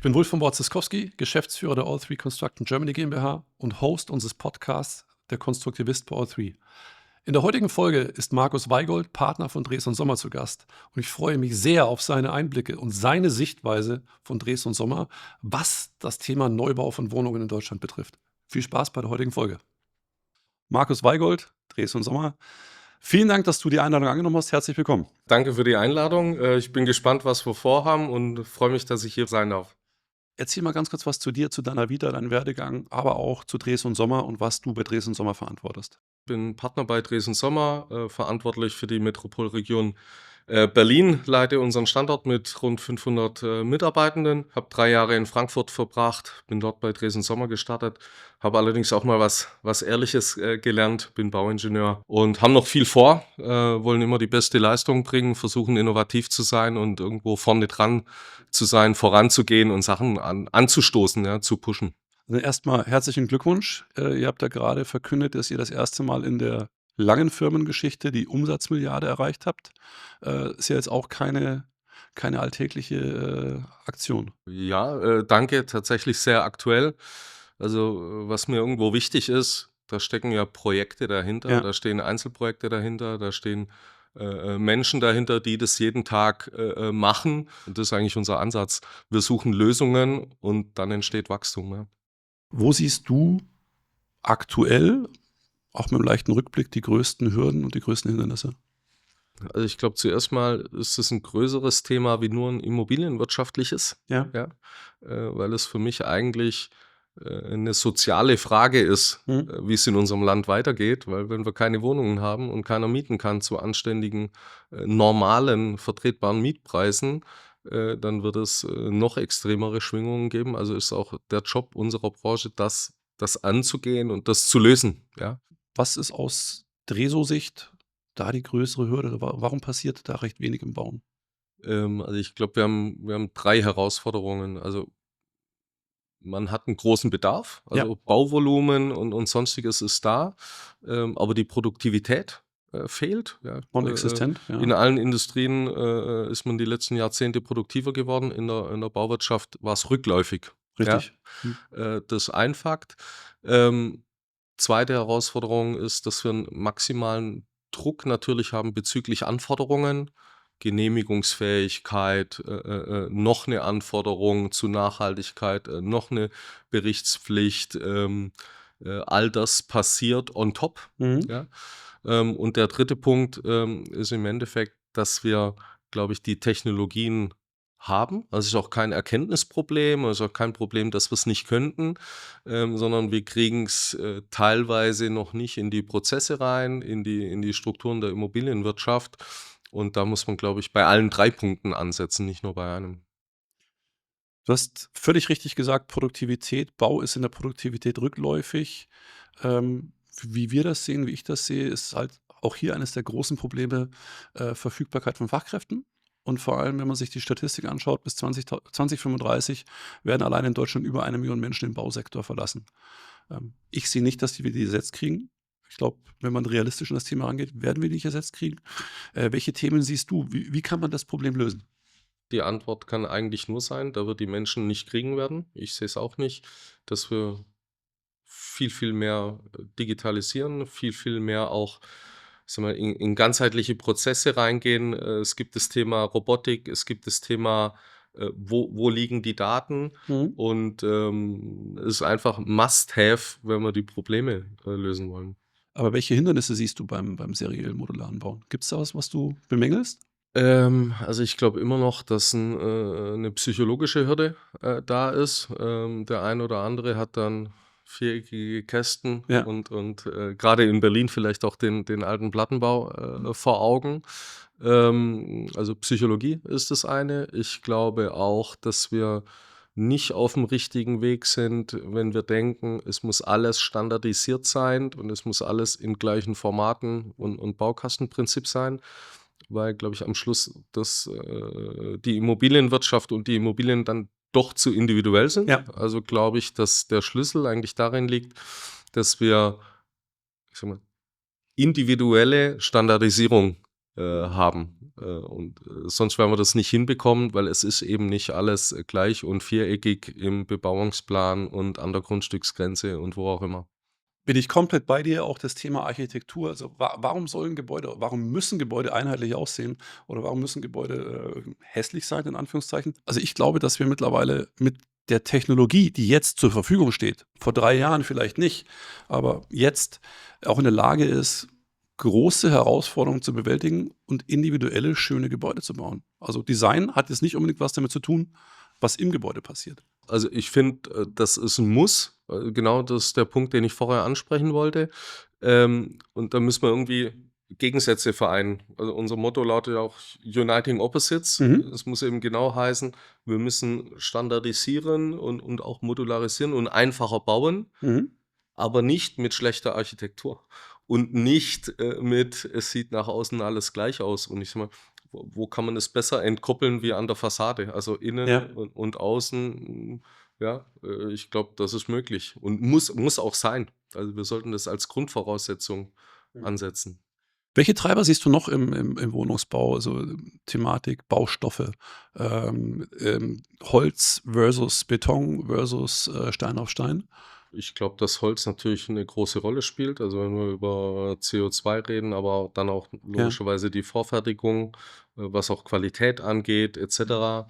Ich bin Wulf von Borziskowski, Geschäftsführer der All3 Construction Germany GmbH und Host unseres Podcasts Der Konstruktivist bei All3. In der heutigen Folge ist Markus Weigold, Partner von Dres & Sommer, zu Gast. Und ich freue mich sehr auf seine Einblicke und seine Sichtweise von Dres & Sommer, was das Thema Neubau von Wohnungen in Deutschland betrifft. Viel Spaß bei der heutigen Folge. Markus Weigold, Dres & Sommer, vielen Dank, dass du die Einladung angenommen hast. Herzlich willkommen. Danke für die Einladung. Ich bin gespannt, was wir vorhaben und freue mich, dass ich hier sein darf. Erzähl mal ganz kurz was zu dir, zu deiner Vita, deinem Werdegang, aber auch zu Dres & Sommer und was du bei Dres & Sommer verantwortest. Ich bin Partner bei Dres & Sommer, verantwortlich für die Metropolregion Berlin, leite unseren Standort mit rund 500 Mitarbeitenden, habe 3 Jahre in Frankfurt verbracht, bin dort bei Dres & Sommer gestartet, habe allerdings auch mal was Ehrliches gelernt, bin Bauingenieur und haben noch viel vor, wollen immer die beste Leistung bringen, versuchen innovativ zu sein und irgendwo vorne dran zu sein, voranzugehen und Sachen anzustoßen, ja, zu pushen. Also erstmal herzlichen Glückwunsch. Ihr habt da gerade verkündet, dass ihr das erste Mal in der langen Firmengeschichte die Umsatzmilliarde erreicht habt. Ist ja jetzt auch keine alltägliche Aktion. Ja, danke, tatsächlich sehr aktuell. Also, was mir irgendwo wichtig ist, da stecken ja Projekte dahinter, Ja. da stehen Einzelprojekte dahinter, da stehen Menschen dahinter, die das jeden Tag machen. Und das ist eigentlich unser Ansatz. Wir suchen Lösungen und dann entsteht Wachstum. Ja. Wo siehst du aktuell, auch mit einem leichten Rückblick, die größten Hürden und die größten Hindernisse? Also ich glaube, zuerst mal ist es ein größeres Thema wie nur ein immobilienwirtschaftliches. Ja. Ja, weil es für mich eigentlich eine soziale Frage ist, wie es in unserem Land weitergeht, weil wenn wir keine Wohnungen haben und keiner mieten kann zu anständigen, normalen, vertretbaren Mietpreisen, dann wird es noch extremere Schwingungen geben. Also ist auch der Job unserer Branche, das anzugehen und das zu lösen. Ja. Was ist aus Dreso-Sicht da die größere Hürde? Warum passiert da recht wenig im Bauen? Also ich glaube, wir haben 3 Herausforderungen. Also man hat einen großen Bedarf, Ja. also Bauvolumen und Sonstiges ist da, aber die Produktivität fehlt. Ja. Non-existent, ja. In allen Industrien ist man die letzten Jahrzehnte produktiver geworden. In der Bauwirtschaft war es rückläufig. Richtig. Ja. Das ist ein Fakt. Zweite Herausforderung ist, dass wir einen maximalen Druck natürlich haben bezüglich Anforderungen. Genehmigungsfähigkeit, noch eine Anforderung zu Nachhaltigkeit, noch eine Berichtspflicht, all das passiert on top. Ja? Und der dritte Punkt ist im Endeffekt, dass wir, glaube ich, die Technologien haben. Also es ist auch kein Erkenntnisproblem, es ist auch kein Problem, dass wir es nicht könnten, sondern wir kriegen es teilweise noch nicht in die Prozesse rein, in die Strukturen der Immobilienwirtschaft. Und da muss man, glaube ich, bei allen 3 Punkten ansetzen, nicht nur bei einem. Du hast völlig richtig gesagt, Produktivität, Bau ist in der Produktivität rückläufig. Wie wir das sehen, wie ich das sehe, ist halt auch hier eines der großen Probleme Verfügbarkeit von Fachkräften. Und vor allem, wenn man sich die Statistik anschaut, bis 2035 werden allein in Deutschland über 1 Million Menschen den Bausektor verlassen. Ich sehe nicht, dass wir die ersetzt kriegen. Ich glaube, wenn man realistisch an das Thema rangeht, werden wir die nicht ersetzt kriegen. Welche Themen siehst du? Wie kann man das Problem lösen? Die Antwort kann eigentlich nur sein, da wir die Menschen nicht kriegen werden. Ich sehe es auch nicht, dass wir viel mehr digitalisieren, viel mehr auch, sag mal, in ganzheitliche Prozesse reingehen. Es gibt das Thema Robotik, es gibt das Thema, wo liegen die Daten? Und es ist einfach Must-have, wenn wir die Probleme lösen wollen. Aber welche Hindernisse siehst du beim seriellen modularen Bauen? Gibt es da was du bemängelst? Also ich glaube immer noch, dass eine psychologische Hürde da ist. Der ein oder andere hat dann viereckige Kästen Ja. und gerade in Berlin vielleicht auch den alten Plattenbau vor Augen. Also Psychologie ist das eine. Ich glaube auch, dass wir nicht auf dem richtigen Weg sind, wenn wir denken, es muss alles standardisiert sein und es muss alles in gleichen Formaten und Baukastenprinzip sein. Weil, glaube ich, am Schluss die Immobilienwirtschaft und die Immobilien dann doch zu individuell sind. Ja. Also glaube ich, dass der Schlüssel eigentlich darin liegt, dass wir, ich sag mal, individuelle Standardisierung haben. Sonst werden wir das nicht hinbekommen, weil es ist eben nicht alles gleich und viereckig im Bebauungsplan und an der Grundstücksgrenze und wo auch immer. Bin ich komplett bei dir, auch das Thema Architektur. Also, warum müssen Gebäude einheitlich aussehen oder warum müssen Gebäude, hässlich sein in Anführungszeichen? Also, ich glaube, dass wir mittlerweile mit der Technologie, die jetzt zur Verfügung steht, vor 3 Jahren vielleicht nicht, aber jetzt auch in der Lage ist, große Herausforderungen zu bewältigen und individuelle, schöne Gebäude zu bauen. Also, Design hat jetzt nicht unbedingt was damit zu tun, was im Gebäude passiert. Also, ich finde, das ist 'n Muss. Genau das ist der Punkt, den ich vorher ansprechen wollte. Und da müssen wir irgendwie Gegensätze vereinen. Also, unser Motto lautet ja auch „Uniting Opposites". Mhm, Es muss eben genau heißen, wir müssen standardisieren und auch modularisieren und einfacher bauen, mhm. aber nicht mit schlechter Architektur und nicht, mit: „Es sieht nach außen alles gleich aus." Und ich sage mal, wo kann man es besser entkoppeln wie an der Fassade? Also, Ja. innen und außen, ja, ich glaube, das ist möglich und muss auch sein. Also, wir sollten das als Grundvoraussetzung ansetzen. Welche Treiber siehst du noch im Wohnungsbau? Also, Thematik, Baustoffe, Holz versus Beton versus, Stein auf Stein? Ich glaube, dass Holz natürlich eine große Rolle spielt. Also, wenn wir über CO2 reden, aber dann auch Ja, logischerweise die Vorfertigung, was auch Qualität angeht et cetera.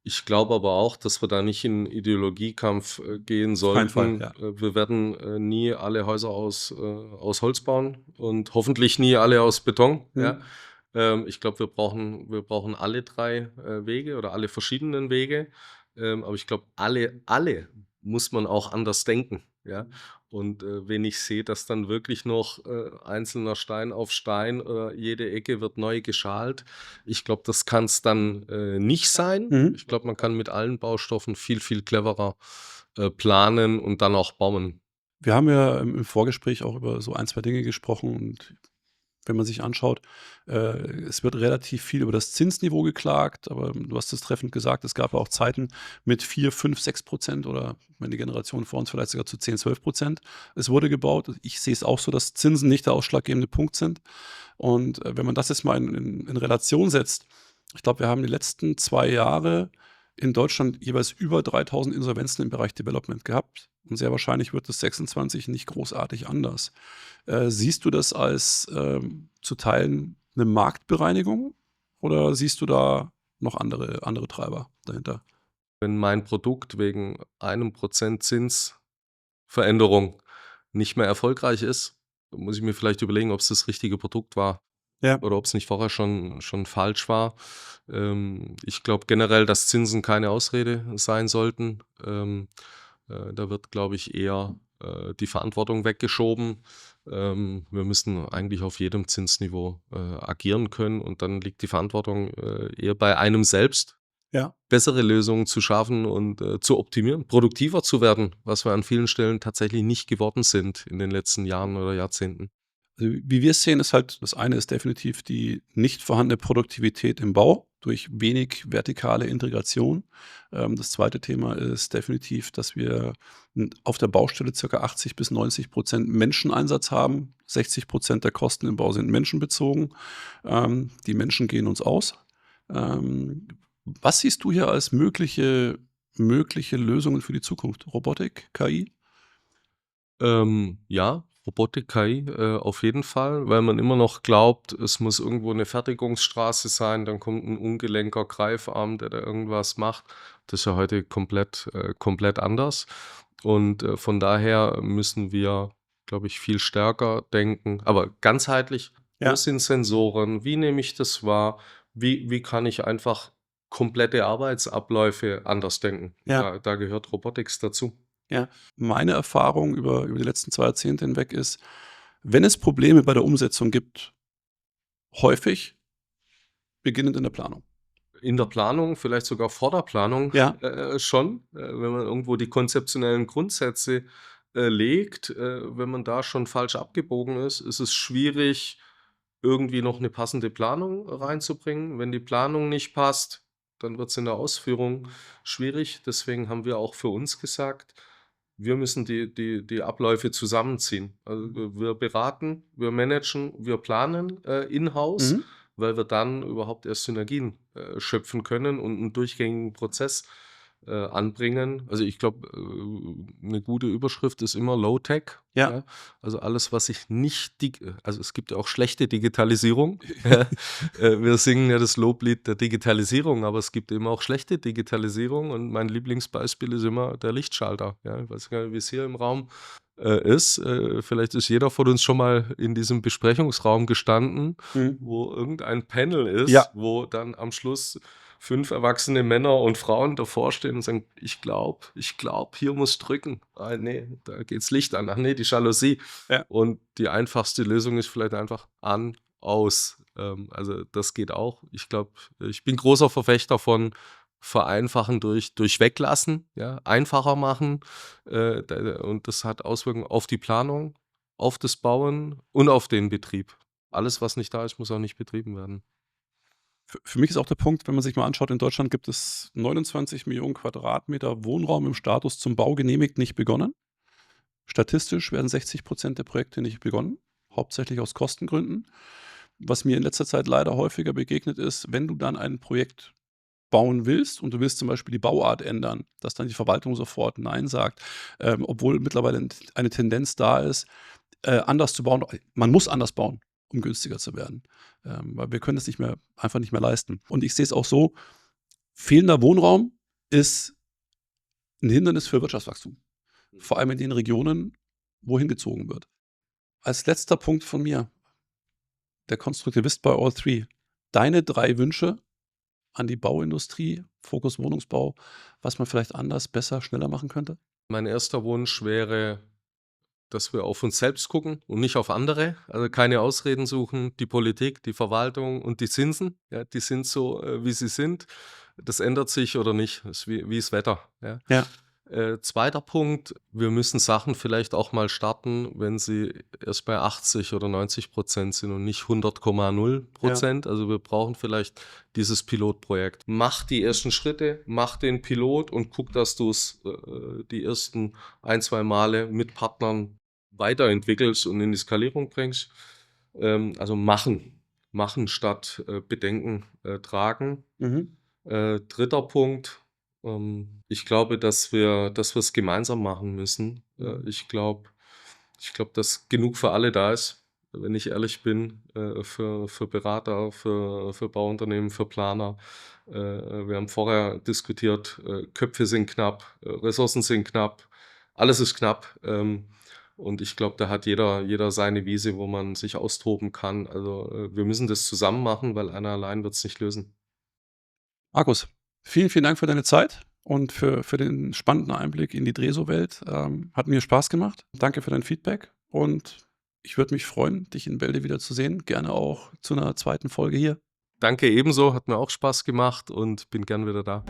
Ich glaube aber auch, dass wir da nicht in Ideologiekampf, gehen auf keinen Fall, sollten. ja. Wir werden, nie alle Häuser aus Holz bauen und hoffentlich nie alle aus Beton, ja. Mhm, Ich glaube, wir brauchen alle 3 Wege oder alle verschiedenen Wege. Aber ich glaube, alle muss man auch anders denken, ja? Und, wenn ich sehe, dass dann wirklich noch, einzelner Stein auf Stein, jede Ecke wird neu geschalt, ich glaube, das kann es dann, nicht sein. mhm. Ich glaube, man kann mit allen Baustoffen viel, viel cleverer, planen und dann auch bauen. Wir haben ja im Vorgespräch auch über so ein 2 Dinge gesprochen und wenn man sich anschaut, es wird relativ viel über das Zinsniveau geklagt, aber du hast es treffend gesagt, es gab ja auch Zeiten mit 4, 5, 6% oder wenn die Generation vor uns vielleicht sogar zu 10, 12%. Es wurde gebaut. Ich sehe es auch so, dass Zinsen nicht der ausschlaggebende Punkt sind. Und, wenn man das jetzt mal in Relation setzt, ich glaube, wir haben die letzten 2 Jahre in Deutschland jeweils über 3.000 Insolvenzen im Bereich Development gehabt und sehr wahrscheinlich wird es 26 nicht großartig anders. Siehst du das als, zu Teilen 'ne Marktbereinigung oder siehst du da noch andere Treiber dahinter? Wenn mein Produkt wegen 1% Zinsveränderung nicht mehr erfolgreich ist, muss ich mir vielleicht überlegen, ob es das richtige Produkt war. Ja. Oder ob es nicht vorher schon falsch war. Ich glaube generell, dass Zinsen keine Ausrede sein sollten. Da wird, glaube ich, eher, die Verantwortung weggeschoben. Wir müssen eigentlich auf jedem Zinsniveau, agieren können und dann liegt die Verantwortung, eher bei einem selbst, Ja. bessere Lösungen zu schaffen und, zu optimieren, produktiver zu werden, was wir an vielen Stellen tatsächlich nicht geworden sind in den letzten Jahren oder Jahrzehnten. Also, wie wir es sehen, ist halt das eine ist definitiv die nicht vorhandene Produktivität im Bau durch wenig vertikale Integration. Das zweite Thema ist definitiv, dass wir auf der Baustelle circa 80 bis 90% Menscheneinsatz haben. 60% der Kosten im Bau sind menschenbezogen. Die Menschen gehen uns aus. Was siehst du hier als mögliche Lösungen für die Zukunft? Robotik, KI? Ja, Robotik, KI, auf jeden Fall, weil man immer noch glaubt, es muss irgendwo eine Fertigungsstraße sein, dann kommt ein ungelenker Greifarm, der da irgendwas macht. Das ist ja heute komplett anders. Und, von daher müssen wir, glaube ich, viel stärker denken, aber ganzheitlich. Wo Ja, sind Sensoren? Wie nehme ich das wahr? Wie kann ich einfach komplette Arbeitsabläufe anders denken? ja. Da gehört Robotics dazu. Ja, meine Erfahrung über die letzten 2 Jahrzehnte hinweg ist, wenn es Probleme bei der Umsetzung gibt, häufig beginnend in der Planung. In der Planung, vielleicht sogar vor der Planung, Ja, schon, wenn man irgendwo die konzeptionellen Grundsätze, legt. Wenn man da schon falsch abgebogen ist es schwierig, irgendwie noch eine passende Planung reinzubringen. Wenn die Planung nicht passt, dann wird es in der Ausführung schwierig. Deswegen haben wir auch für uns gesagt, wir müssen die Abläufe zusammenziehen. Also, wir beraten, wir managen, wir planen, in-house mhm. weil wir dann überhaupt erst Synergien, schöpfen können und einen durchgängigen Prozess, anbringen. Also, ich glaube, 'ne gute Überschrift ist immer Low-Tech, Ja. ja? Also, alles, was ich nicht also, es gibt ja auch schlechte Digitalisierung. Ja. Wir singen ja das Loblied der Digitalisierung, aber es gibt eben auch schlechte Digitalisierung und mein Lieblingsbeispiel ist immer der Lichtschalter, ja? Ich weiß gar nicht, wie es hier im Raum, ist. Vielleicht ist jeder von uns schon mal in diesem Besprechungsraum gestanden, Mhm. wo irgendein Panel ist, Ja. wo dann am Schluss 5 erwachsene Männer und Frauen davor stehen und sagen: „Ich glaube, hier muss drücken. Ah, ne, da geht's Licht an. Ach ne, die Jalousie.“ Ja. Und die einfachste Lösung ist vielleicht einfach an, aus. Also, das geht auch. Ich glaube, ich bin großer Verfechter von Vereinfachen durch Weglassen, ja, einfacher machen, da und das hat Auswirkungen auf die Planung, auf das Bauen und auf den Betrieb. Alles, was nicht da ist, muss auch nicht betrieben werden. Für mich ist auch der Punkt, wenn man sich mal anschaut, in Deutschland gibt es 29 Millionen Quadratmeter Wohnraum im Status zum Bau genehmigt, nicht begonnen. Statistisch werden 60% der Projekte nicht begonnen, hauptsächlich aus Kostengründen. Was mir in letzter Zeit leider häufiger begegnet ist, wenn du dann ein Projekt bauen willst und du willst zum Beispiel die Bauart ändern, dass dann die Verwaltung sofort „Nein“ sagt, obwohl mittlerweile eine Tendenz da ist, anders zu bauen. Man muss anders bauen, um günstiger zu werden, weil wir können es einfach nicht mehr leisten. Und ich sehe es auch so, fehlender Wohnraum ist ein Hindernis für Wirtschaftswachstum, vor allem in den Regionen, wo hingezogen wird. Als letzter Punkt von mir, der Konstruktivist bei All 3. Deine 3 Wünsche an die Bauindustrie, Fokus Wohnungsbau, was man vielleicht anders, besser, schneller machen könnte? Mein erster Wunsch wäre, dass wir auf uns selbst gucken und nicht auf andere. Also, keine Ausreden suchen. Die Politik, die Verwaltung und die Zinsen, ja, die sind so, wie sie sind. Das ändert sich oder nicht. Das ist wie das Wetter, ja. Ja, Zweiter Punkt, wir müssen Sachen vielleicht auch mal starten, wenn sie erst bei 80 oder 90% sind und nicht ja. 100,0%. Also, wir brauchen vielleicht dieses Pilotprojekt. Mach die ersten Schritte, mach den Pilot und guck, dass du's, die ersten ein 2 Male mit Partnern weiterentwickelst und in die Skalierung bringst. Also machen statt, Bedenken, tragen. Mhm. Dritter Punkt, ich glaube, dass wir es gemeinsam machen müssen. Mhm. Ich glaube, dass genug für alle da ist, wenn ich ehrlich bin, für Berater, für Bauunternehmen, für Planer. Wir haben vorher diskutiert, Köpfe sind knapp, Ressourcen sind knapp, alles ist knapp. Und ich glaube, da hat jeder seine Wiese, wo man sich austoben kann. Also, wir müssen das zusammen machen, weil einer allein wird es nicht lösen. Markus, vielen Dank für deine Zeit und für den spannenden Einblick in die Dreso-Welt. Hat mir Spaß gemacht. Danke für dein Feedback und ich würde mich freuen, dich in Bälde wieder zu sehen. Gerne auch zu einer zweiten Folge hier. Danke ebenso, hat mir auch Spaß gemacht und bin gern wieder da.